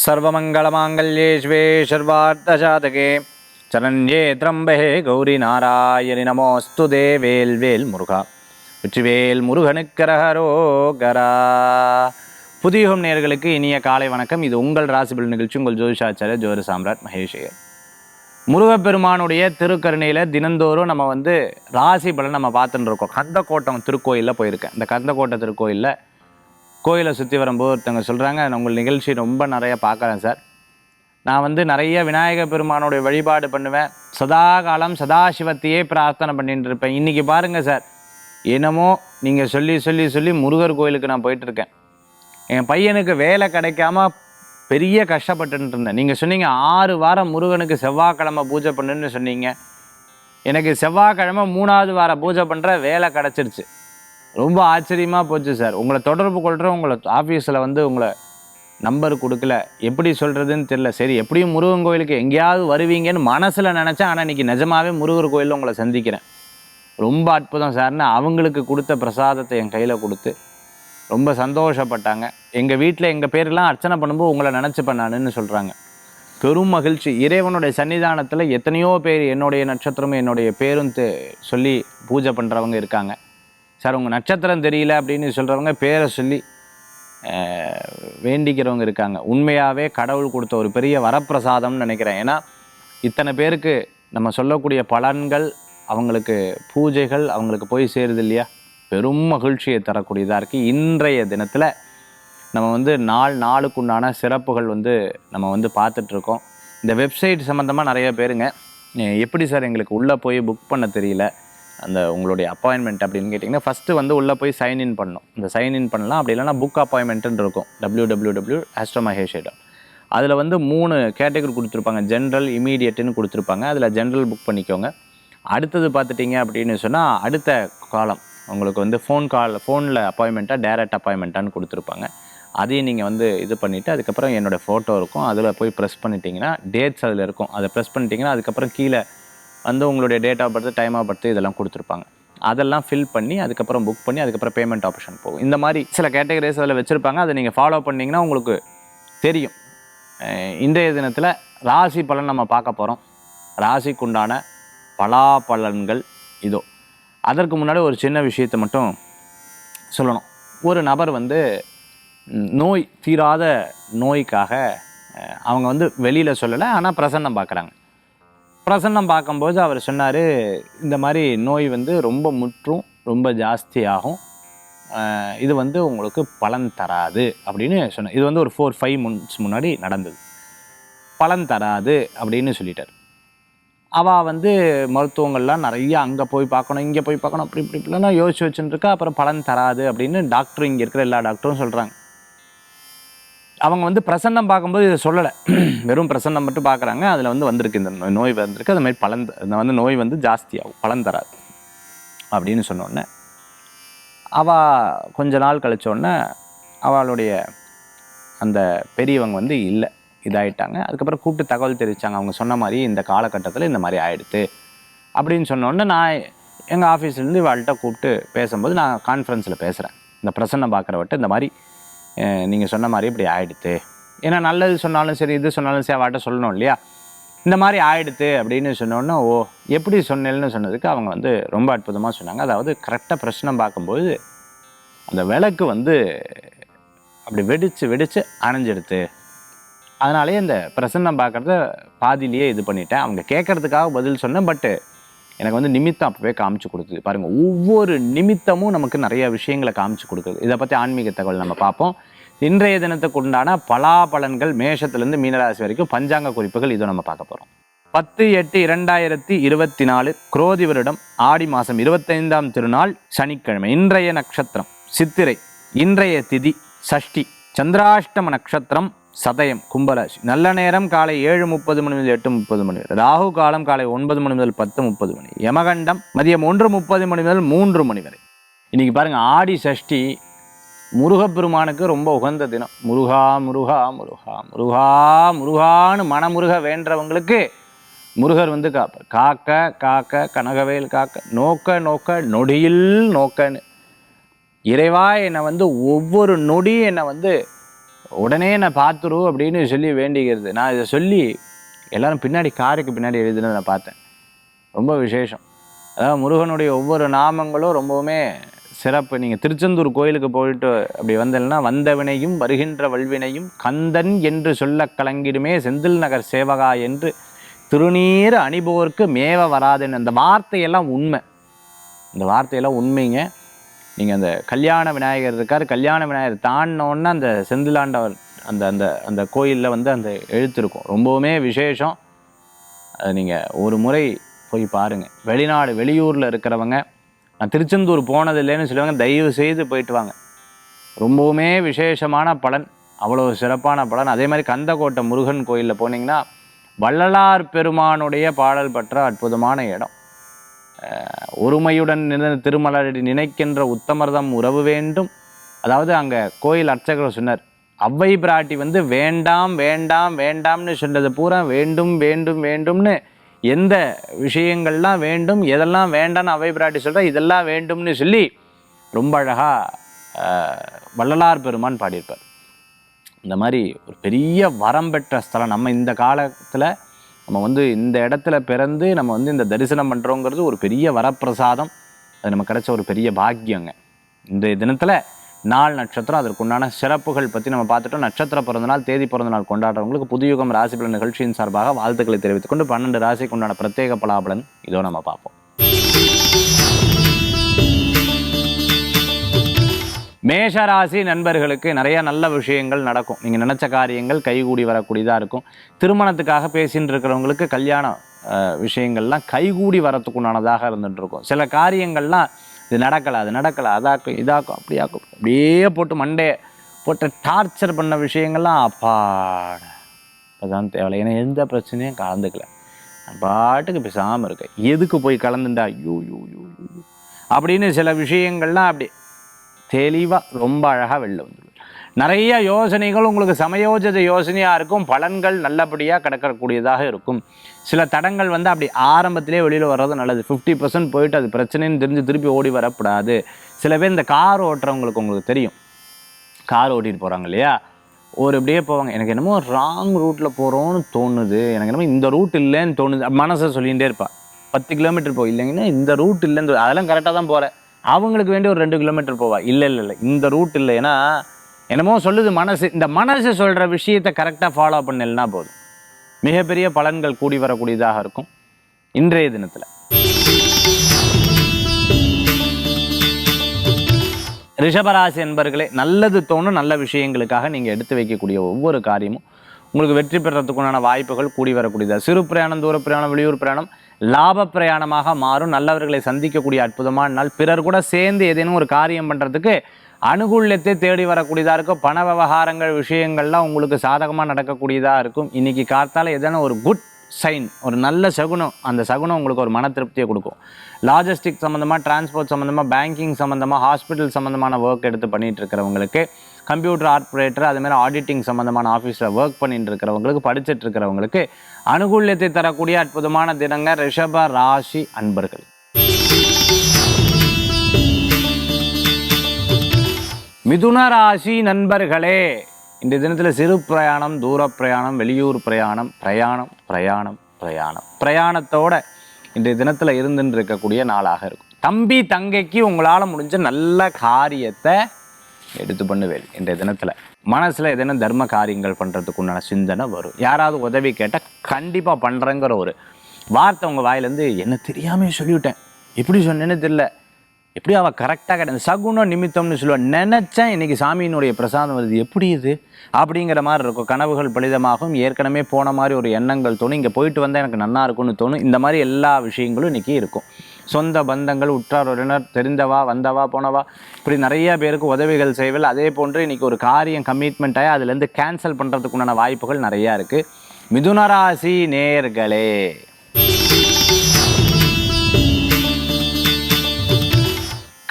सर्वमंगलमांगल्ये शिवे सर्वार्थसाधके சரண்யே திரம்பே கௌரி நாராயணி நமோஸ்துதே வேல்வேல் முருகா வெற்றிவேல் முருகனுக்கரகரோகரா. புதியுகம் நேயர்களுக்கு இனிய காலை வணக்கம். இது உங்கள் ராசிபல் நிகழ்ச்சி. உங்கள் ஜோதிஷாச்சாரிய ஜோதிட சாம்ராட் மகேஷையர். முருகப்பெருமானுடைய திருக்கருணையில் தினந்தோறும் நம்ம ராசி பலன் நம்ம பார்த்துட்டு இருக்கோம். கந்தக்கோட்டம் திருக்கோயிலில் போயிருக்கேன். இந்த கந்தக்கோட்டை திருக்கோயிலில் கோயிலை சுற்றி வரும்போது ஒருத்தவங்க சொல்கிறாங்க, நான் உங்கள் நிகழ்ச்சி ரொம்ப நிறைய பார்க்குறேன் சார். நான் நிறைய விநாயக பெருமானுடைய வழிபாடு பண்ணுவேன். சதா காலம் சதாசிவத்தையே பிரார்த்தனை பண்ணிட்டு இருப்பேன். இன்றைக்கி பாருங்கள் சார், என்னமோ நீங்கள் சொல்லி சொல்லி சொல்லி முருகர் கோயிலுக்கு நான் போயிட்டுருக்கேன். என் பையனுக்கு வேலை கிடைக்காம பெரிய கஷ்டப்பட்டுட்டு இருந்தேன். நீங்கள் சொன்னீங்க 6 வாரம் முருகனுக்கு செவ்வாய்க்கிழமை பூஜை பண்ணுன்னு சொன்னீங்க. எனக்கு செவ்வாய்க்கிழமை 3வது வாரம் பூஜை பண்ணுற வேலை கிடச்சிருச்சு. ரொம்ப ஆச்சரியமாக போச்சு சார். உங்களை தொடர்பு கொள்கிறேன், உங்களை ஆஃபீஸில் உங்களை நம்பர் கொடுக்கல, எப்படி சொல்கிறதுன்னு தெரில. சரி, எப்படியும் முருகன் கோயிலுக்கு எங்கேயாவது வருவீங்கன்னு மனசில் நினச்சேன். ஆனால் இன்றைக்கி நிஜமாகவே முருகர் கோயிலில் உங்களை சந்திக்கிறேன். ரொம்ப அற்புதம் சார்னு அவங்களுக்கு கொடுத்த பிரசாதத்தை என் கையில் கொடுத்து ரொம்ப சந்தோஷப்பட்டாங்க. எங்கள் வீட்டில் எங்கள் பேரெலாம் அர்ச்சனை பண்ணும்போது உங்களை நினச்சி பண்ணானுன்னு சொல்கிறாங்க. பெரும் மகிழ்ச்சி. இறைவனுடைய சன்னிதானத்தில் எத்தனையோ பேர் என்னுடைய நட்சத்திரமும் என்னுடைய பேரும் சொல்லி பூஜை பண்ணுறவங்க இருக்காங்க. சார், உங்கள் நட்சத்திரம் தெரியல அப்படின்னு சொல்கிறவங்க பேரை சொல்லி வேண்டிக்கிறவங்க இருக்காங்க. உண்மையாகவே கடவுள் கொடுத்த ஒரு பெரிய வரப்பிரசாதம்னு நினைக்கிறேன். ஏன்னா இத்தனை பேருக்கு நம்ம சொல்லக்கூடிய பலன்கள், அவங்களுக்கு பூஜைகள் அவங்களுக்கு போய் சேருது இல்லையா, பெரும் மகிழ்ச்சியை தரக்கூடியதாக இருக்குது. இன்றைய தினத்தில் நம்ம நாளுக்குண்டான சிறப்புகள் நம்ம பார்த்துட்ருக்கோம். இந்த வெப்சைட் சம்மந்தமாக நிறைய பேருங்க, எப்படி சார் எங்களுக்கு உள்ளே போய் புக் பண்ண தெரியல, அந்த உங்களுடைய அப்பாயின்மெண்ட் அப்படின்னு கேட்டிங்கன்னா, ஃபஸ்ட்டு உள்ளே போய் சைன்இன் பண்ணணும். இந்த சைன்இன் பண்ணலாம். அப்படி இல்லைனா புக் அப்பாயின்மெண்ட்டுன்னு இருக்கும், www.astromahesh.com. அதில் 3 கேட்டகரி கொடுத்துருப்பாங்க. ஜென்ரல், இமீடியட்டுன்னு கொடுத்துருப்பாங்க. அதில் ஜென்ரல் புக் பண்ணிக்கோங்க. அடுத்தது பார்த்துட்டிங்க அப்படின்னு சொன்னால், அடுத்த காலம் உங்களுக்கு ஃபோனில் அப்பாயின்மெண்ட்டாக டைரக்ட் அப்பாயின்மெண்ட்டான்னு கொடுத்துருப்பாங்க. அதையும் நீங்கள் இது பண்ணிவிட்டு அதுக்கப்புறம் என்னோடய ஃபோட்டோ இருக்கும், அதில் போய் ப்ரெஸ் பண்ணிட்டீங்கன்னா டேட்ஸ் அதில் இருக்கும். அதை ப்ரெஸ் பண்ணிட்டீங்கன்னா அதுக்கப்புறம் கீழே உங்களுடைய date of birth, time of birth இதெல்லாம் கொடுத்துருப்பாங்க. அதெல்லாம் ஃபில் பண்ணி அதுக்கப்புறம் புக் பண்ணி அதுக்கப்புறம் பேமெண்ட் ஆப்ஷன் போகும். இந்த மாதிரி சில கேட்டகரிஸ் அதில் வச்சுருப்பாங்க. அதை நீங்கள் ஃபாலோ பண்ணிங்கன்னா உங்களுக்கு தெரியும். இன்றைய தினத்தில் ராசி பலன் நம்ம பார்க்க போகிறோம். ராசிக்குண்டான பலாபலன்கள் இதோ. அதற்கு முன்னாடி ஒரு சின்ன விஷயத்தை மட்டும் சொல்லணும். ஒரு நபர் நோய் தீராத நோய்க்காக அவங்க வெளியில் சொல்லலை, ஆனால் பிரசன்னம் பார்க்குறாங்க. பிரசன்னம் பார்க்கும்போது அவர் சொன்னார், இந்த மாதிரி நோய் ரொம்ப முற்றும், ரொம்ப ஜாஸ்தியாகும், இது உங்களுக்கு பலன் தராது அப்படின்னு சொன்னார். இது ஒரு 4-5 months முன்னாடி நடந்தது. பலன் தராது அப்படின்னு சொல்லிட்டார். அவள் மருத்துவங்கள்லாம் நிறைய அங்கே போய் பார்க்கணும், இங்கே போய் பார்க்கணும், அப்படி இப்படிலாம் யோசிச்சு வச்சுட்டு இருக்கா. அப்புறம் பலன் தராது அப்படின்னு டாக்டர், இங்கே இருக்கிற எல்லா டாக்டரும் சொல்கிறாங்க. அவங்க பிரசன்னம் பார்க்கும்போது இதை சொல்லலை, வெறும் பிரசன்னம் மட்டும் பார்க்குறாங்க. அதில் வந்திருக்கு, இந்த நோய் வந்திருக்கு, அது மாதிரி பலன், இந்த நோய் ஜாஸ்தியாகும், பலன் தராது அப்படின்னு சொன்னோடனே அவள் கொஞ்ச நாள் கழிச்சோடனே அவளுடைய அந்த பெரியவங்க இல்லை, இதாகிட்டாங்க. அதுக்கப்புறம் கூப்பிட்டு தகவல் தெரிவித்தாங்க. அவங்க சொன்ன மாதிரி இந்த காலகட்டத்தில் இந்த மாதிரி ஆகிடுது அப்படின்னு சொன்னோடனே நான் எங்கள் ஆஃபீஸ்லேருந்து இவள்கிட்ட கூப்பிட்டு பேசும்போது, நான் கான்ஃபரன்ஸில் பேசுகிறேன், இந்த பிரசன்னம் பார்க்குறவட்ட இந்த மாதிரி நீங்கள் சொன்ன மாதிரி இப்படி ஆகிடுது. ஏன்னா நல்லது சொன்னாலும் சரி, இது சொன்னாலும் சரி, அவட்ட சொல்லணும் இல்லையா, இந்த மாதிரி ஆகிடுது அப்படின்னு சொன்னோன்னே, ஓ எப்படி சொன்னேன்னு சொன்னதுக்கு அவங்க ரொம்ப அற்புதமாக சொன்னாங்க. அதாவது கரெக்டாக பிரச்சனை பார்க்கும்போது அந்த விளக்கு அப்படி வெடித்து அணைஞ்சிடுது. அதனாலே இந்த பிரசன்னம் பார்க்குறத பாதியிலேயே இது பண்ணிட்டேன். அவங்க கேட்குறதுக்காக பதில் சொன்னேன். பட்டு எனக்கு நிமித்தம் அப்பவே காமிச்சு கொடுக்குது. பாருங்கள், ஒவ்வொரு நிமித்தமும் நமக்கு நிறைய விஷயங்களை காமிச்சு கொடுக்குது. இதை பற்றி ஆன்மீக தகவல் நம்ம பார்ப்போம். இன்றைய தினத்துக்கு உண்டான பலாபலன்கள் மேஷத்துலேருந்து மீனராசி வரைக்கும் பஞ்சாங்க குறிப்புகள் இதோ நம்ம பார்க்க போகிறோம். 10/8/2024 குரோதி வருடம் ஆடி மாதம் 25ஆம் திருநாள் சனிக்கிழமை. இன்றைய நட்சத்திரம் சித்திரை. இன்றைய திதி சஷ்டி. சந்திராஷ்டம நட்சத்திரம் சதயம், கும்பராசி. நல்ல நேரம் காலை 7:30 மணி முதல் 8:30 மணி வரை. ராகு காலம் காலை 9 மணி முதல் 10:30 மணி. யமகண்டம் மதியம் 1:30 மணி முதல் 3 மணி வரை. இன்றைக்கி பாருங்கள், ஆடி சஷ்டி முருகப்பெருமானுக்கு ரொம்ப உகந்த தினம். முருகா முருகா முருகா முருகா முருகான்னு மனமுருக வேண்டவங்களுக்கு முருகர் காப்பார். காக்க காக்க கனகவேல் காக்க, நோக்க நோக்க நொடியில் நோக்கன்னு. இறைவா என்னை ஒவ்வொரு நொடியும் என்னை உடனே நான் பார்த்துரு அப்படின்னு சொல்லி வேண்டிக்கிறது. நான் இதை சொல்லி எல்லாரும் பின்னாடி காருக்கு பின்னாடி எழுதுனதை நான் பார்த்தேன். ரொம்ப விசேஷம். அதாவது முருகனுடைய ஒவ்வொரு நாமங்களும் ரொம்பவுமே சிறப்பு. நீங்கள் திருச்செந்தூர் கோயிலுக்கு போயிட்டு அப்படி வந்தேன்னா, வந்தவினையும் வருகின்ற வல்வினையும் கந்தன் என்று சொல்ல கலங்கிடுமே செந்தில் நகர் சேவகா என்று திருநீர் அணிபோர்க்கு மேவ வராதுன்னு அந்த வார்த்தையெல்லாம் உண்மை. இந்த வார்த்தையெல்லாம் உண்மைங்க. நீங்கள் அந்த கல்யாண விநாயகர் இருக்கார், கல்யாண விநாயகர் தாண்டினோன்னா அந்த செந்திலாண்டவர் அந்த அந்த அந்த கோயிலில் வந்து அந்த எழுத்து இருக்கும். ரொம்பவுமே விசேஷம். அது நீங்கள் ஒரு முறை போய் பாருங்கள். வெளிநாடு வெளியூரில் இருக்கிறவங்க, நான் திருச்செந்தூர் போனதில்லைன்னு சொல்லுவாங்க, தயவு செய்து போயிட்டு வாங்க. ரொம்பவுமே விசேஷமான பலன், அவ்வளோ சிறப்பான பலன். அதே மாதிரி கந்தக்கோட்டை முருகன் கோயிலில் போனீங்கன்னா வள்ளலார் பெருமானுடைய பாடல் பெற்ற அற்புதமான இடம். ஒருமையுடன் திருமலரடி நினைக்கின்ற உத்தமர்தம் உறவு வேண்டும். அதாவது அங்கே கோயில் அர்ச்சகர் சொன்னார், அவ்வை பிராட்டி வந்து வேண்டாம் வேண்டாம் வேண்டாம்னு சொன்னது பூரா வேண்டும் வேண்டும் வேண்டும்னு, எந்த விஷயங்கள்லாம் வேண்டும் எதெல்லாம் வேண்டாம்னு அவ்வை பிராட்டி சொல்கிறா இதெல்லாம் வேண்டும்னு சொல்லி ரொம்ப அழகாக வள்ளலார் பெருமான் பாடியிருப்பார். இந்த மாதிரி ஒரு பெரிய வரம் பெற்ற ஸ்தலம். நம்ம இந்த காலத்தில் நம்ம வந்து இந்த இடத்துல பிறந்து நம்ம வந்து இந்த தரிசனம் பண்ணுறோங்கிறது ஒரு பெரிய வரப்பிரசாதம். அது நமக்கு கிடைச்ச ஒரு பெரிய பாக்கியங்க. இந்த தினத்தில் நாள் நட்சத்திரம் அதற்குண்டான சிறப்புகள் பற்றி நம்ம பார்த்துட்டோம். நட்சத்திர பிறந்தநாள் தேதி பிறந்தநாள் கொண்டாடுறவங்களுக்கு புதுயுகம் ராசி பலன் நிகழ்ச்சியின் சார்பாக வாழ்த்துக்களை தெரிவித்துக் கொண்டு 12 ராசிக்கு உண்டான பிரத்யேக பலாபலன் இதோ நம்ம பார்ப்போம். மேஷராசி நண்பர்களுக்கு நிறைய நல்ல விஷயங்கள் நடக்கும். நீங்கள் நினச்ச காரியங்கள் கைகூடி வரக்கூடியதாக இருக்கும். திருமணத்துக்காக பேசின்னு இருக்கிறவங்களுக்கு கல்யாண விஷயங்கள்லாம் கைகூடி வரத்துக்குண்டானதாக இருந்துகிட்டு இருக்கும். சில காரியங்கள்லாம் இது நடக்கலை, அது நடக்கலை, அதாக்கும் இதாக்கும் அப்படியாக்கும் அப்படியே போட்டு மண்டையை போட்டு டார்ச்சர் பண்ண விஷயங்கள்லாம் அப்பாட இப்போதான் தேவை. ஏன்னா எந்த பிரச்சனையும் கலந்துக்கல, நான் பாட்டுக்கு பேசாமல் இருக்கேன். எதுக்கு போய் கலந்துண்டா யூ யூ யூ யூ அப்படின்னு சில விஷயங்கள்லாம் அப்படி தெளிவாக ரொம்ப அழகாக வெளில வந்துடும். நிறைய யோசனைகள் உங்களுக்கு சமயோஜித யோசனையாக இருக்கும். பலன்கள் நல்லபடியாக கிடக்கக்கூடியதாக இருக்கும். சில தடங்கள் வந்து அப்படி ஆரம்பத்திலே வெளியில் வர்றது நல்லது. 50% போயிட்டு அது பிரச்சனைன்னு தெரிஞ்சு திருப்பி ஓடி வரக்கூடாது. சில பேர் இந்த கார் ஓட்டுறவங்களுக்கு உங்களுக்கு தெரியும், கார் ஓட்டிகிட்டு போகிறாங்க இல்லையா, ஒரு இப்படியே போவாங்க, எனக்கு என்னமோ ராங் ரூட்டில் போகிறோன்னு தோணுது, எனக்கு என்னமோ இந்த ரூட் இல்லைன்னு தோணுது, மனசை சொல்லிகிட்டே இருப்பாள். 10 கிலோமீட்டர் போய் இல்லைங்கன்னா இந்த ரூட் இல்லைன்னு, அதெல்லாம் கரெக்டாக தான் போகிறேன். அவங்களுக்கு வேண்டி ஒரு 2 கிலோமீட்டர் போவா, இல்லை இல்லை இல்லை இந்த ரூட் இல்லை, ஏன்னா என்னமோ சொல்லுது மனசு. இந்த மனசு சொல்கிற விஷயத்தை கரெக்டாக ஃபாலோ பண்ணலைன்னா போதும், மிகப்பெரிய பலன்கள் கூடி வரக்கூடியதாக இருக்கும். இன்றைய தினத்தில் ரிஷபராசி என்பர்களே, நல்லது தோணும் நல்ல விஷயங்களுக்காக நீங்கள் எடுத்து வைக்கக்கூடிய ஒவ்வொரு காரியமும் உங்களுக்கு வெற்றி பெறத்துக்குண்டான வாய்ப்புகள் கூடி வரக்கூடியதாக. சிறு பிரயாணம், தூர பிரயாணம், வெளியூர் பிரயாணம் லாப பிரயாணமாக மாறும். நல்லவர்களை சந்திக்கக்கூடிய அற்புதமான நாள். பிறர் கூட சேர்ந்து ஏதேனும் ஒரு காரியம் பண்ணுறதுக்கு அனுகூல்யத்தை தேடி வரக்கூடியதாக இருக்கும். பண விவகாரங்கள் விஷயங்கள்லாம் உங்களுக்கு சாதகமாக நடக்கக்கூடியதாக இருக்கும். இன்றைக்கி காத்தால் ஏதேனும் ஒரு குட் சைன், ஒரு நல்ல சகுனம், அந்த சகுனம் உங்களுக்கு ஒரு மன திருப்தியை கொடுக்கும். லாஜிஸ்டிக் சம்மந்தமாக, டிரான்ஸ்போர்ட் சம்மந்தமாக, பேங்கிங் சம்மந்தமாக, ஹாஸ்பிட்டல் சம்மந்தமான ஒர்க் எடுத்து பண்ணிகிட்டு இருக்கிறவங்களுக்கு, கம்ப்யூட்டர் ஆப்ரேட்டர், அதுமாதிரி ஆடிட்டிங் சம்மந்தமான ஆஃபீஸில் ஒர்க் பண்ணிட்டு இருக்கிறவங்களுக்கு, படிச்சுட்டு இருக்கிறவங்களுக்கு அனுகூல்யத்தை தரக்கூடிய அற்புதமான தினங்க ரிஷப ராசி அன்பர்கள். மிதுன ராசி நண்பர்களே, இந்த தினத்தில் சிறு பிரயாணம், தூர பிரயாணம், வெளியூர் பிரயாணம், பிரயாணத்தோட இன்றைய தினத்தில் இருந்துன்னு இருக்கக்கூடிய நாளாக இருக்கும். தம்பி தங்கைக்கு உங்களால் முடிஞ்ச நல்ல காரியத்தை எடுத்து பண்ணுவேன். இன்றைய தினத்தில் மனசில் எதனா தர்ம காரியங்கள் பண்ணுறதுக்கு உண்டான சிந்தனை வரும். யாராவது உதவி கேட்டால் கண்டிப்பாக பண்ணுறேங்கிற ஒரு வார்த்தை உங்கள் வாயிலேருந்து, என்ன தெரியாமல் சொல்லிவிட்டேன், எப்படி சொன்னேன்னு தெரியல, எப்படி அவள் கரெக்டாக கிடையாது, சகுனம் நிமித்தம்னு சொல்லுவாள், நினச்சேன் இன்றைக்கி சாமியினுடைய பிரசாதம் வருது, எப்படி இது அப்படிங்கிற மாதிரி இருக்கும். கனவுகள் பலிதமாகும். ஏற்கனவே போன மாதிரி ஒரு எண்ணங்கள் தோணும், இங்கே போயிட்டு வந்தால் எனக்கு நல்லா இருக்கும்னு தோணும். இந்த மாதிரி எல்லா விஷயங்களும் இன்றைக்கி இருக்கும். சொந்த பந்தங்கள், உற்றார் உறவினர், தெரிந்தவா வந்தவா போனவா, இப்படி நிறைய பேருக்கு உதவிகள் செய்வல். அதே போன்று இன்றைக்கி ஒரு காரியம் கமிட்மெண்ட் ஆகி அதுலேருந்து கேன்சல் பண்ணுறதுக்கு உண்டான வாய்ப்புகள் நிறையா இருக்குது. மிதுனராசி நேயர்களே,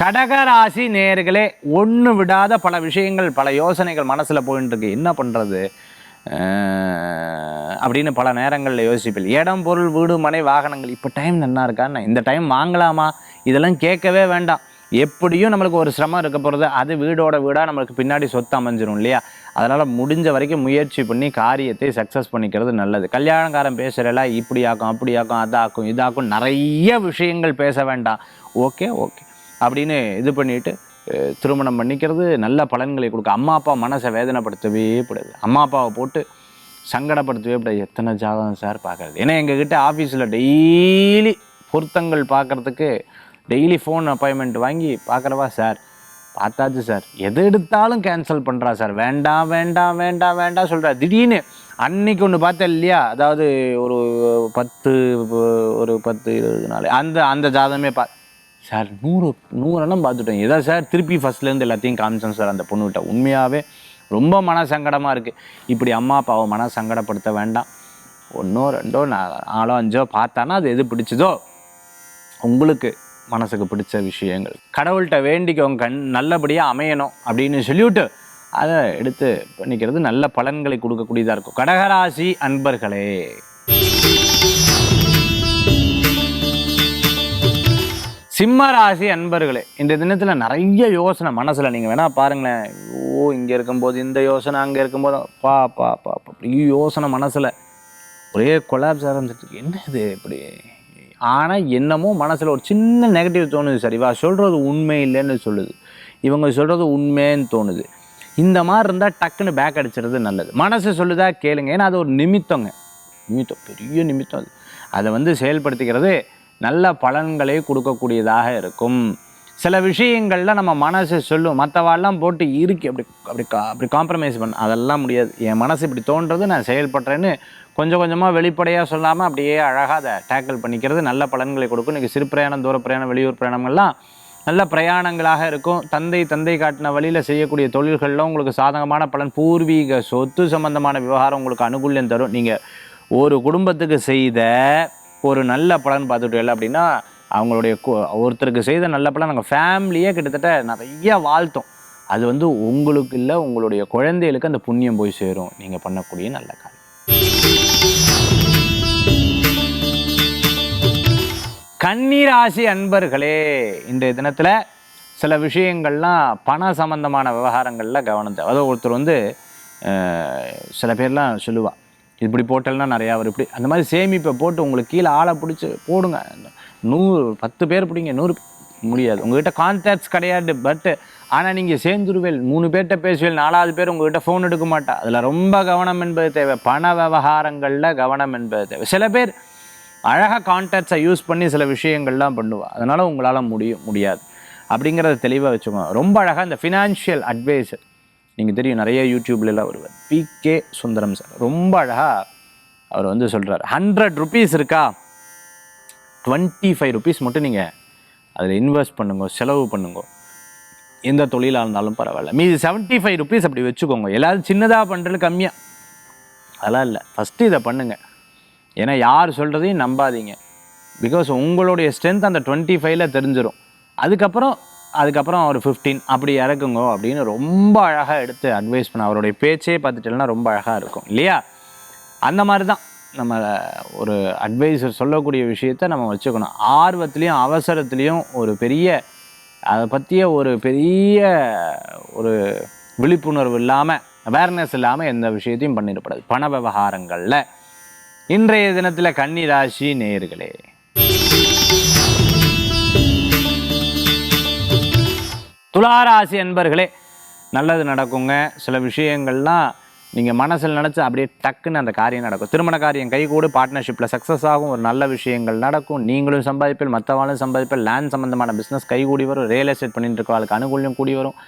கடகராசி நேயர்களே, ஒன்று விடாத பல விஷயங்கள், பல யோசனைகள் மனசில் போயின்னு இருக்கு. என்ன பண்ணுறது அப்படின்னு பல நேரங்களில் யோசிப்பேன். இடம், பொருள், வீடு, மனை, வாகனங்கள், இப்போ டைம் நல்லா இருக்கான்னு, இந்த டைம் வாங்கலாமா, இதெல்லாம் கேட்கவே வேண்டாம். எப்படியும் நம்மளுக்கு ஒரு சிரமம் இருக்க போகிறது, அது வீடோட வீடாக நம்மளுக்கு பின்னாடி சொத்து அமைஞ்சிரும் இல்லையா. அதனால் முடிஞ்ச வரைக்கும் முயற்சி பண்ணி காரியத்தை சக்ஸஸ் பண்ணிக்கிறது நல்லது. கல்யாணக்காரன் பேசுகிறல இப்படி ஆக்கும் அப்படி ஆக்கும் அதாக்கும் இதாக்கும் நிறைய விஷயங்கள் பேச வேண்டாம். ஓகே ஓகே அப்படின்னு இது பண்ணிவிட்டு திருமணம் பண்ணிக்கிறது நல்ல பலன்களை கொடுக்க. அம்மா அப்பா மனசை வேதனைப்படுத்தவே கூடாது. அம்மா அப்பாவை போட்டு சங்கடப்படுத்தவே கூடாது. எத்தனை ஜாதகம் சார் பார்க்குறது? ஏன்னா எங்ககிட்ட ஆஃபீஸில் டெய்லி பொருத்தங்கள் பார்க்குறதுக்கு டெய்லி ஃபோன் அப்பாயின்மெண்ட் வாங்கி பார்க்குறவா சார் பார்த்தாச்சு சார், எது எடுத்தாலும் கேன்சல் பண்ணுறா சார், வேண்டாம் வேண்டாம் வேண்டாம் வேண்டாம் சொல்கிறா. திடீர்னு அன்னைக்கு ஒன்று பார்த்தேன் இல்லையா, அதாவது ஒரு 10-20 நாள் அந்த ஜாதகமே சார் 100 பார்த்துட்டேன். எதா சார் திருப்பி ஃபஸ்ட்லேருந்து எல்லாத்தையும் காமிச்சேன் சார் அந்த பொண்ணுகிட்ட. உண்மையாகவே ரொம்ப மன சங்கடமாக இருக்குது. இப்படி அம்மா அப்பாவை மன சங்கடப்படுத்த வேண்டாம். 1 2 4 5 பார்த்தானா அது எது பிடிச்சதோ உங்களுக்கு மனசுக்கு பிடிச்ச விஷயங்கள் கடவுள்கிட்ட வேண்டிக்கவங்க நல்லபடியாக அமையணும் அப்படின்னு சொல்லிவிட்டு அதை எடுத்து பண்ணிக்கிறது நல்ல பலன்களை கொடுக்கக்கூடியதாக இருக்கும். கடகராசி அன்பர்களே, சிம்ம ராசி அன்பர்களே, இந்த தினத்தில் நிறைய யோசனை மனசில். நீங்கள் வேணால் பாருங்களேன், இங்கே இருக்கும்போது இந்த யோசனை, அங்கே இருக்கும்போது பா பா பா யோசனை மனசில் ஒரே கொலாப்ஸ் ஆரம்பிச்சிட்டு என்ன இது இப்படி. ஆனால் என்னமோ மனசில் ஒரு சின்ன நெகட்டிவ் தோணுது. சரிவா சொல்கிறது உண்மை இல்லைன்னு சொல்லுது, இவங்க சொல்கிறது உண்மைன்னு தோணுது. இந்த மாதிரி இருந்தால் டக்குன்னு பேக் அடிச்சிடுறது நல்லது. மனசு சொல்லுதா கேளுங்க. ஏன்னா அது ஒரு நிமித்தம், பெரிய நிமித்தம். அதை செயல்படுத்திக்கிறது நல்ல பலன்களை கொடுக்கக்கூடியதாக இருக்கும். சில விஷயங்களில் நம்ம மனசு சொல்லும், மற்றவாள்லாம் போட்டு இறுக்கி அப்படி காம்ப்ரமைஸ் பண்ண அதெல்லாம் முடியாது. என் மனசு இப்படி தோன்றது, நான் செயல்படுறேன்னு கொஞ்சம் கொஞ்சமாக வெளிப்படையாக சொல்லாமல் அப்படியே அழகாக அதை டேக்கிள் பண்ணிக்கிறது நல்ல பலன்களை கொடுக்கும். இன்றைக்கி சிறு பிரயாணம், தூர பிரயாணம், வெளியூர் பிரயாணங்கள்லாம் நல்ல பிரயாணங்களாக இருக்கும். தந்தை காட்டின வழியில் செய்யக்கூடிய தொழில்களில் உங்களுக்கு சாதகமான பலன். பூர்வீக சொத்து சம்பந்தமான விவகாரம் உங்களுக்கு அனுகூல்யம் தரும். நீங்கள் ஒரு குடும்பத்துக்கு செய்த ஒரு நல்ல பலன் பார்த்துட்டு இல்லை அப்படின்னா, அவங்களுடைய ஒருத்தருக்கு செய்த நல்ல பலன் நாங்கள் ஃபேமிலியே கிட்டத்தட்ட நிறைய வாழ்த்தோம். அது உங்களுக்கு இல்லை, உங்களுடைய குழந்தைகளுக்கு அந்த புண்ணியம் போய் சேரும் நீங்கள் பண்ணக்கூடிய நல்ல காரியம். கன்னிராசி அன்பர்களே, இன்றைய தினத்தில் சில விஷயங்கள்லாம் பண சம்பந்தமான விவகாரங்களில் கவனம் தேவை. அதாவது ஒருத்தர் சில பேர்லாம் சொல்லுவாள், இப்படி போட்டல்னா நிறையா வரும், இப்படி அந்த மாதிரி சேமிப்பை போட்டு உங்களுக்கு கீழே ஆளை பிடிச்சி போடுங்க. 10 பேர் பிடிங்க, 100 முடியாது. உங்கள்கிட்ட கான்டாக்ட்ஸ் கிடையாது, பட்டு ஆனால் நீங்கள் சேர்ந்துருவேல். 3 பேர்கிட்ட பேசுவேல், 4வது பேர் உங்கள்கிட்ட ஃபோன் எடுக்க மாட்டா. அதில் ரொம்ப கவனம் என்பது தேவை. பண விவகாரங்களில் கவனம் என்பது தேவை. சில பேர் அழகாக கான்டாக்ட்ஸை யூஸ் பண்ணி சில விஷயங்கள்லாம் பண்ணுவாள். அதனால் உங்களால் முடியாது அப்படிங்கிறத தெளிவாக வச்சுக்கோங்க. ரொம்ப அழகாக இந்த ஃபினான்ஷியல் அட்வைஸர், நீங்கள் தெரியும் நிறைய யூடியூப்லாம் வருவார், PK சுந்தரம் சார். ரொம்ப அழகாக அவர் சொல்கிறார், 100 rupees இருக்கா, 25 rupees மட்டும் நீங்கள் அதில் இன்வெஸ்ட் பண்ணுங்க, செலவு பண்ணுங்க, எந்த தொழிலாக இருந்தாலும் பரவாயில்ல. மீது 75 rupees அப்படி வச்சுக்கோங்க. எல்லாரும் சின்னதாக பண்ணுறது கம்மியாக அதெல்லாம் இல்லை, ஃபஸ்ட்டு இதை பண்ணுங்கள். ஏன்னா யார் சொல்கிறதையும் நம்பாதீங்க. பிகாஸ் உங்களுடைய ஸ்ட்ரென்த் அந்த 25ல் தெரிஞ்சிடும். அதுக்கப்புறம் ஒரு 15 அப்படி இறக்குங்க அப்படின்னு ரொம்ப அழகாக எடுத்து அட்வைஸ் பண்ண. அவருடைய பேச்சே பார்த்துட்டேன்னா ரொம்ப அழகாக இருக்கும் இல்லையா? அந்த மாதிரி தான் நம்ம ஒரு அட்வைஸர் சொல்லக்கூடிய விஷயத்தை நம்ம வச்சுக்கணும். ஆர்வத்துலேயும் அவசரத்துலேயும் அதை பற்றிய ஒரு பெரிய ஒரு விழிப்புணர்வு இல்லாமல், அவேர்னஸ் இல்லாமல் எந்த விஷயத்தையும் பண்ணிடக்கூடாது பண விவகாரங்களில். இன்றைய தினத்தில் கன்னி ராசி நேயர்களே, துளாராசி அன்பர்களே, நல்லது நடக்குங்க. சில விஷயங்கள்லாம் நீங்கள் மனசில் நினச்சி அப்படியே டக்குன்னு அந்த காரியம் நடக்கும். திருமண காரியம் கைகூடு, பார்ட்னர்ஷிப்பில் சக்ஸஸ் ஆகும், ஒரு நல்ல விஷயங்கள் நடக்கும். நீங்களும் சம்பாதிப்பீர்கள், மற்றவாளும் சம்பாதிப்பீர்கள். லேண்ட் சம்மந்தமான பிஸ்னஸ் கைகூடி வரும். ரியல் எஸ்டேட் பண்ணிட்டு இருக்கவங்களுக்கு அனுகூல்யம் கூடி வரும்.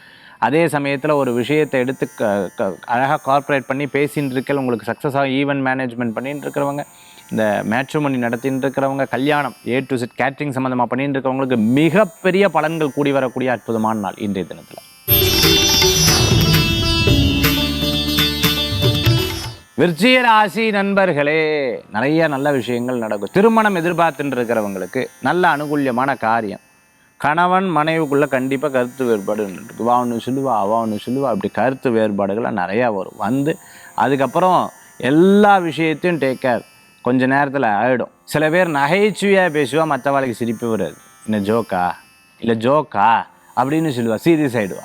அதே சமயத்தில் ஒரு விஷயத்தை எடுத்து அழகாக கார்ப்பரேட் பண்ணி பேசின்னு இருக்கல் உங்களுக்கு சக்ஸஸ் ஆகும். ஈவென்ட் மேனேஜ்மெண்ட் பண்ணிட்டு இருக்கிறவங்க, இந்த மேட்ரிமோனி நடத்தின்னு இருக்கிறவங்க, கல்யாணம் A to Z கேட்ரிங் சம்மந்தமாக பண்ணிட்டு இருக்கிறவங்களுக்கு மிகப்பெரிய பலன்கள் கூடி வரக்கூடிய அற்புதமான நாள் இன்றைய தினத்தில். விருச்சிக ராசி நண்பர்களே, நிறைய நல்ல விஷயங்கள் நடக்கும். திருமணம் எதிர்பார்த்துட்டு இருக்கிறவங்களுக்கு நல்ல அனுகூல்யமான காரியம். கணவன் மனைவிக்குள்ளே கண்டிப்பாக கருத்து வேறுபாடு இருக்குது. வா ஒன்று சொல்லுவா, அவா ஒன்று சொல்லுவா, அப்படி கருத்து வேறுபாடுகள்லாம் நிறையா வரும். அதுக்கப்புறம் எல்லா விஷயத்தையும் டேக் கேர், கொஞ்சம் நேரத்தில் ஆகிடும். சில பேர் நகைச்சுவையாக பேசுவா, மற்றவாளுக்கு சிரிப்பு வராது. இல்லை ஜோக்கா அப்படின்னு சொல்லுவா, சீரியஸ் ஆகிடுவா.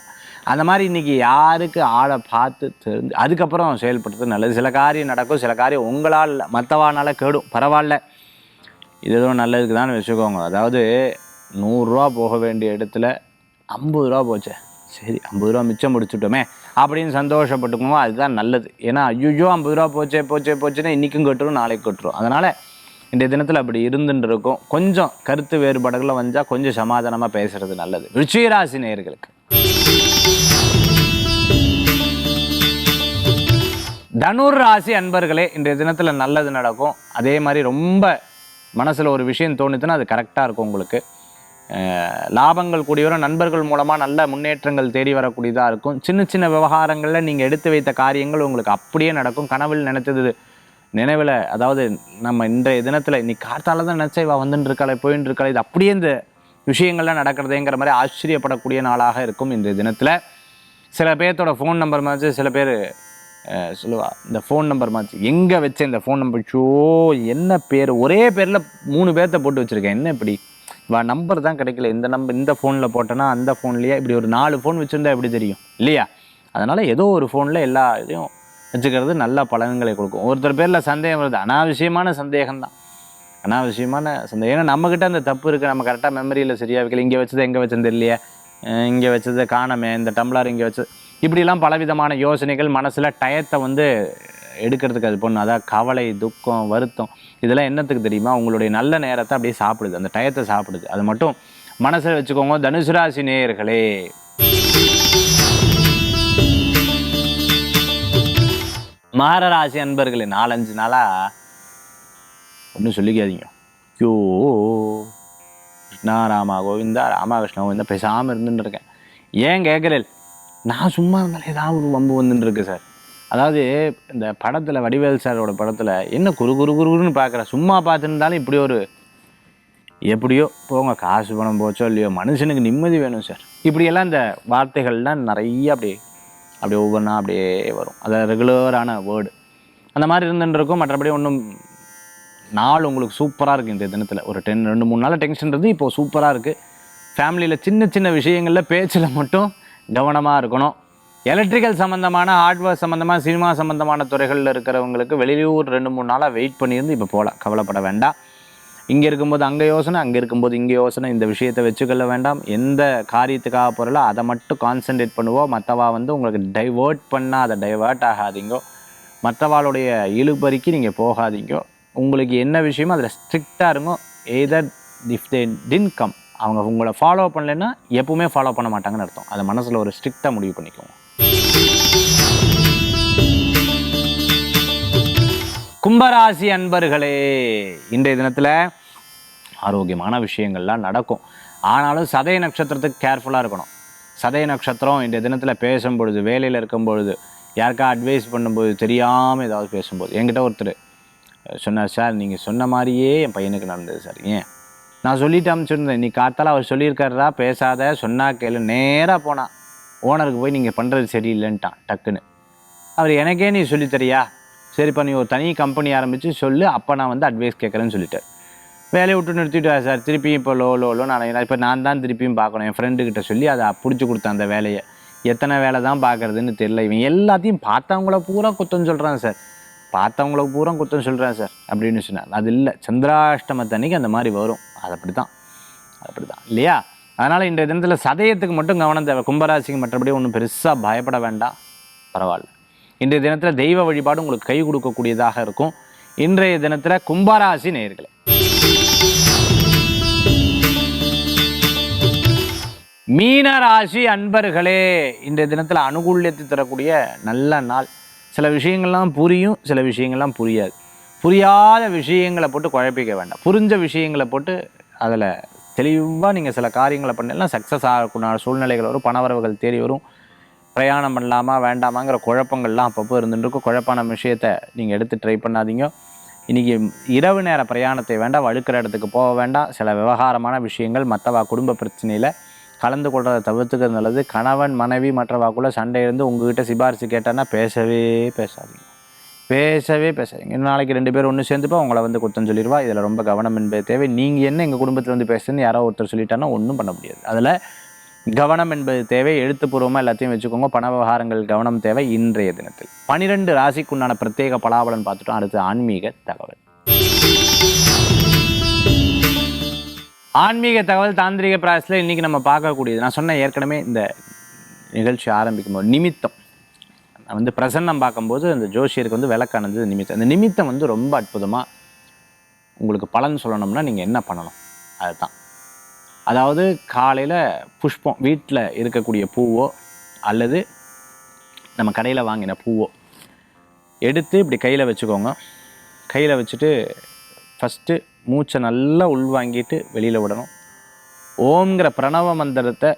அந்த மாதிரி இன்றைக்கி யாருக்கு ஆளை பார்த்து தெரிஞ்சு அதுக்கப்புறம் செயல்படுறது நல்லது. சில காரியம் நடக்கும், சில காரியம் உங்களால் மற்றவானால கேடும், பரவாயில்ல இது எதுவும் நல்லதுக்கு தான் வச்சுக்கோங்க. அதாவது 100 ரூபா போக வேண்டிய இடத்துல 50 ரூபா போச்சே, சரி 50 ரூபா மிச்சம் முடிச்சுட்டோமே அப்படின்னு சந்தோஷப்பட்டுக்கோங்க. அதுதான் நல்லது. ஏன்னா ஐயோ 50 ரூபா போச்சுன்னா இன்றைக்கும் கட்டுரும், நாளைக்கு கட்டுரும். அதனால் இன்றைய தினத்தில் அப்படி இருந்துட்டு இருக்கும். கொஞ்சம் கருத்து வேறுபாடுகளை வந்தால் கொஞ்சம் சமாதானமாக பேசுகிறது நல்லது. விருச்சிகராசி நேயர்களுக்கு தனுர் ராசி அன்பர்களே, இன்றைய தினத்தில் நல்லது நடக்கும். அதே மாதிரி ரொம்ப மனசில் ஒரு விஷயம் தோணுச்சுன்னா அது கரெக்டாக இருக்கும். உங்களுக்கு லாபங்கள் கூடிய வரும். நண்பர்கள் மூலமாக நல்ல முன்னேற்றங்கள் தேடி வரக்கூடியதாக இருக்கும். சின்ன சின்ன விவகாரங்களில் நீங்கள் எடுத்து வைத்த காரியங்கள் உங்களுக்கு அப்படியே நடக்கும். கனவில் நினைத்தது நினைவில், அதாவது நம்ம இன்றைய தினத்தில் இன்னைக்கு காத்தால தான் நினச்சா இவள் வந்துட்டு இருக்காளே போயின்னு இருக்காளே, இது அப்படியே இந்த விஷயங்கள்லாம் நடக்கிறதுங்கிற மாதிரி ஆச்சரியப்படக்கூடிய நாளாக இருக்கும் இன்றைய தினத்தில். சில பேர்த்தோட ஃபோன் நம்பர் மாதிரி சில பேர் சொல்லுவா, இந்த ஃபோன் நம்பர் மாதிரி எங்கே வச்சேன் இந்த ஃபோன் நம்பர், ஷோ என்ன பேர், ஒரே பேரில் 3 பேர்த்த போட்டு வச்சுருக்கேன், என்ன இப்படி நம்பர் தான் கிடைக்கல, இந்த நம்பர் இந்த ஃபோனில் போட்டேன்னா அந்த ஃபோன்லேயே இப்படி ஒரு 4 ஃபோன் வச்சுருந்தா எப்படி தெரியும் இல்லையா? அதனால் ஏதோ ஒரு ஃபோனில் எல்லா இதையும் வச்சுக்கிறது நல்ல பலன்களை கொடுக்கும். ஒருத்தர் பேரில் சந்தேகம் வருது, அனாவசியமான சந்தேகம்தான், அனாவசியமான சந்தேகம். ஏன்னா நம்மக்கிட்ட அந்த தப்பு இருக்குது, நம்ம கரெக்டாக மெமரியில் சரியாக வைக்கல, இங்கே வச்சது எங்கே வச்சது இல்லையா, இங்கே வச்சது காணமே, இந்த டம்ளர் இங்கே வச்சது, இப்படிலாம் பலவிதமான யோசனைகள் மனசில் டயத்தை எடுக்கிறதுக்கு அது பொண்ணு. அதாவது கவலை, துக்கம், வருத்தம், இதெல்லாம் என்னத்துக்கு தெரியுமா? உங்களுடைய நல்ல நேரத்தை அப்படியே சாப்பிடுது, அந்த டயத்தை சாப்பிடுது. அது மட்டும் மனசில் வச்சுக்கோங்க. தனுசு ராசி நேயர்களே, மகர ராசி அன்பர்களே, 4-5 நாளாக ஒன்றும் சொல்லிக்காதீங்க. ஐயோ கிருஷ்ணா ராமா கோவிந்தா, ராமகிருஷ்ணா கோவிந்தா பேசாமல் இருந்துட்டு இருக்கேன். ஏன் கேட்குறேன்? நான் சும்மா இருந்தாலும் ஏதாவது ஒரு வம்பு வந்துட்டுருக்கு சார். அதாவது இந்த படத்தில் வடிவேல் சாரோட படத்தில் என்ன குறுன்னு பார்க்குறேன், சும்மா பார்த்துருந்தாலும் இப்படி ஒரு எப்படியோ போங்க, காசு பணம் போச்சோ இல்லையோ மனுஷனுக்கு நிம்மதி வேணும் சார், இப்படியெல்லாம் இந்த வார்த்தைகள்லாம் நிறைய அப்படியே ஒவ்வொன்றா அப்படியே வரும். அது ரெகுலரான வேர்டு அந்த மாதிரி இருந்துருக்கும். மற்றபடி ஒன்றும் நாள் உங்களுக்கு சூப்பராக இருக்குது இன்றைய தினத்தில். ஒரு 2-3 நாள் டென்ஷன் இருந்து இப்போது சூப்பராக இருக்குது. ஃபேமிலியில் சின்ன சின்ன விஷயங்களில் பேச்சில் மட்டும் கவனமாக இருக்கணும். எலக்ட்ரிக்கல் சம்மந்தமான, ஹார்ட்வேர் சம்மந்தமான, சினிமா சம்மந்தமான துறைகளில் இருக்கிறவங்களுக்கு வெளியூர் 2-3 நாளாக வெயிட் பண்ணியிருந்து இப்போ போகலாம், கவலைப்பட வேண்டாம். இங்கே இருக்கும்போது அங்கே யோசனை, அங்கே இருக்கும்போது இங்கே யோசனை, இந்த விஷயத்தை வச்சுக்கொள்ள வேண்டாம். எந்த காரியத்துக்காக போகிறலோ அதை மட்டும் கான்சன்ட்ரேட் பண்ணுவோம். மற்றவா உங்களுக்கு டைவர்ட் பண்ணால் அதை டைவர்ட் ஆகாதீங்கோ. மற்றவாளுடைய இழுபறிக்கு நீங்கள் போகாதீங்கோ. உங்களுக்கு என்ன விஷயமோ அதில் ஸ்ட்ரிக்டாக இருங்கோ. Either if they didn't come, அவங்க உங்களை ஃபாலோ பண்ணலைன்னா எப்பவுமே ஃபாலோ பண்ண மாட்டாங்கன்னு அர்த்தம். அதை மனசில் ஒரு ஸ்ட்ரிக்டாக முடிவு பண்ணிக்கோங்க. கும்பராசி அன்பர்களே, இன்றைய தினத்தில் ஆரோக்கியமான விஷயங்கள்லாம் நடக்கும். ஆனாலும் சதய நட்சத்திரத்துக்கு கேர்ஃபுல்லாக இருக்கணும். சதய நட்சத்திரம் இன்றைய தினத்தில் பேசும்பொழுது, வேலையில் இருக்கும்பொழுது, யாருக்கா அட்வைஸ் பண்ணும்போது, தெரியாமல் ஏதாவது பேசும்போது, என்கிட்ட ஒருத்தர் சொன்னார், சார் நீங்கள் சொன்ன மாதிரியே என் பையனுக்கு நடந்தது சார். ஏன் நான் சொல்லிட்டு அனுப்பிச்சிருந்தேன், நீ காத்தால் அவர் சொல்லியிருக்காரா, பேசாத, சொன்னா கேளு. நேராக போனான் ஓனருக்கு போய் நீங்கள் பண்ணுறது சரியில்லைன்ட்டான் டக்குன்னு. அவர் எனக்கே நீ சொல்லித்தரியா, சரிப்பா நீ ஒரு தனி கம்பெனி ஆரம்பித்து சொல்லு, அப்போ நான் அட்வைஸ் கேட்குறேன்னு சொல்லிட்டார். வேலையை விட்டு நிறுத்திட்டு சார், திருப்பியும் இப்போ லோ நான் தான் திருப்பியும் பார்க்கணும். என் ஃப்ரெண்டுக்கிட்ட சொல்லி அதை பிடிச்சி கொடுத்தேன் அந்த வேலையை. எத்தனை வேலை தான் பார்க்குறதுன்னு தெரியல. இவன் எல்லாத்தையும் பார்த்தவங்கள பூரா குத்தம் சொல்கிறான் சார், பார்த்தவங்களுக்கு பூரா குத்தம் சொல்கிறேன் சார் அப்படின்னு சொன்னார். அது இல்லை, சந்திராஷ்டமத்தன்னைக்கு அந்த மாதிரி வரும். அது அப்படி தான் இல்லையா? அதனால் இன்றைய தினத்தில் சதயத்துக்கு மட்டும் கவனம் தேவை. கும்பராசிக்கு மற்றபடி ஒன்றும் பெருசாக பயப்பட வேண்டாம், பரவாயில்ல. இன்றைய தினத்தில் தெய்வ வழிபாடு உங்களுக்கு கை கொடுக்கக்கூடியதாக இருக்கும். இன்றைய தினத்தில் கும்பராசி நேயர்களே, மீனராசி அன்பர்களே, இன்றைய தினத்தில் அனுகூல்யத்தை தரக்கூடிய நல்ல நாள். சில விஷயங்கள்லாம் புரியும், சில விஷயங்கள்லாம் புரியாது. புரியாத விஷயங்களை போட்டு குழப்பிக்க வேண்டாம். புரிஞ்ச விஷயங்களை போட்டு அதில் தெளிவாக நீங்கள் சில காரியங்களை பண்ணலாம், சக்ஸஸ் ஆகக்கூடிய சூழ்நிலைகள் வரும், பணவரவுகள் தேடி வரும். பிரயாணம் பண்ணலாமா வேண்டாமாங்கிற குழப்பங்கள்லாம் அப்பப்போ இருந்துருக்கும். குழப்பான விஷயத்தை நீங்கள் எடுத்து ட்ரை பண்ணாதீங்க. இன்றைக்கி இரவு நேர பிரயாணத்தை வேண்டாம், வழுக்கிற இடத்துக்கு போக வேண்டாம். சில விவகாரமான விஷயங்கள் மற்றவா குடும்ப பிரச்சனையில் கலந்து கொள்றதை தவிர்த்துக்கிறது நல்லது. கணவன் மனைவி மற்றவாக்குள்ளே சண்டை இருந்து உங்ககிட்ட சிபாரிசு கேட்டான்னா பேசவே பேசாதீங்க. நாளைக்கு 2 பேர் ஒன்று சேர்ந்துப்பா உங்களை குத்தம் சொல்லிடுவா. இதில் ரொம்ப கவனம் என்பது தேவை. நீங்கள் என்ன எங்கள் குடும்பத்தில் பேசுன்னு யாரோ ஒருத்தர் சொல்லிட்டாங்கன்னா ஒன்றும் பண்ண முடியாது. அதில் கவனம் என்பது தேவை. எழுத்துப்பூர்வமாக எல்லாத்தையும் வச்சுக்கோங்க. பண விவகாரங்கள் கவனம் தேவை இன்றைய தினத்தில். 12 ராசிக்குண்டான பிரத்யேக பலாபலன் பார்த்துட்டோம். அடுத்து ஆன்மீக தகவல். ஆன்மீக தகவல் தாந்திரிக பிராயசத்தில் இன்றைக்கி நம்ம பார்க்கக்கூடியது, நான் சொன்ன ஏற்கனவே இந்த நிகழ்ச்சி ஆரம்பிக்கும் போது நிமித்தம் பிரசன்னம் பார்க்கும்போது அந்த ஜோஷியருக்கு விளக்கானது நிமித்தம். அந்த நிமித்தம் ரொம்ப அற்புதமாக உங்களுக்கு பலன் சொல்லணும்னா நீங்கள் என்ன பண்ணணும் அதுதான். அதாவது காலையில் புஷ்பம், வீட்டில் இருக்கக்கூடிய பூவோ அல்லது நம்ம கடையில் வாங்கின பூவோ எடுத்து இப்படி கையில் வச்சுக்கோங்க. கையில் வச்சுட்டு ஃபஸ்ட்டு மூச்சை நல்லா உள்வாங்கிட்டு வெளியில் விடணும். ஓம்ங்கிற பிரணவ மந்திரத்தை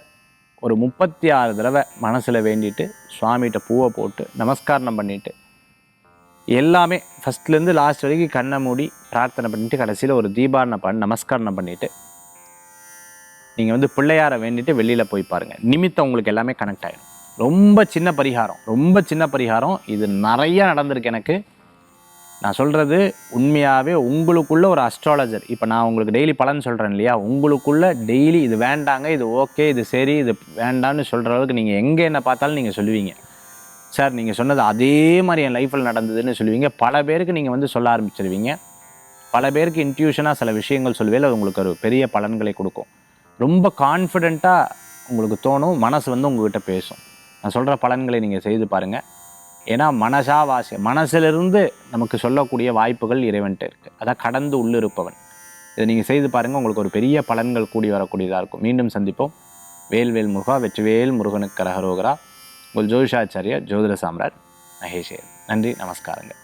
ஒரு 36 தடவை மனசில் வேண்டிட்டு சுவாமிகிட்ட பூவை போட்டு நமஸ்காரம் பண்ணிவிட்டு எல்லாமே ஃபஸ்ட்லேருந்து லாஸ்ட் வரைக்கும் கண்ணை மூடி பிரார்த்தனை பண்ணிவிட்டு கடைசியில் ஒரு தீபாரணை பண்ணி நமஸ்காரம் பண்ணிவிட்டு நீங்கள் பிள்ளையாரை வேண்டிட்டு வெளியில் போய் பாருங்கள். நிமித்தம் உங்களுக்கு எல்லாமே கனெக்ட் ஆகிடும். ரொம்ப சின்ன பரிகாரம். இது நிறைய நடந்திருக்கு எனக்கு. நான் சொல்கிறது உண்மையாகவே உங்களுக்குள்ள ஒரு அஸ்ட்ராலஜர், இப்போ நான் உங்களுக்கு டெய்லி பலன் சொல்கிறேன் இல்லையா, உங்களுக்குள்ள டெய்லி இது வேண்டாங்க, இது ஓகே, இது சரி, இது வேண்டான்னு சொல்கிற அளவுக்கு நீங்கள் எங்கே என்ன பார்த்தாலும் நீங்கள் சொல்லுவீங்க. சார் நீங்கள் சொன்னது அதே மாதிரி என் லைஃப்பில் நடந்ததுன்னு சொல்லுவீங்க. பல பேருக்கு நீங்கள் சொல்ல ஆரம்பிச்சிருவீங்க. பல பேருக்கு இன்ட்யூஷனாக சில விஷயங்கள் சொல்லுவேன். அது உங்களுக்கு ஒரு பெரிய பலன்களை கொடுக்கும். ரொம்ப கான்ஃபிடெண்ட்டாக உங்களுக்கு தோணும். மனசு உங்கள்கிட்ட பேசும். நான் சொல்கிற பலன்களை நீங்கள் செய்து பாருங்கள். ஏன்னா மனசிலிருந்து நமக்கு சொல்லக்கூடிய வாய்ப்புகள் இறைவன்ட்டு இருக்குது. அதான் கடந்து உள்ளிருப்பவன். இதை நீங்கள் செய்து பாருங்கள். உங்களுக்கு ஒரு பெரிய பலன்கள் கூடி வரக்கூடியதாக இருக்கும். மீண்டும் சந்திப்போம். வேல்வேல் முருகா, வெற்றிவேல் முருகனுக்கு கரகரோகரா. உங்கள் ஜோதிஷாச்சாரியா ஜோதிட சாம்ராட் மகேஷ். நன்றி, நமஸ்காரங்கள்.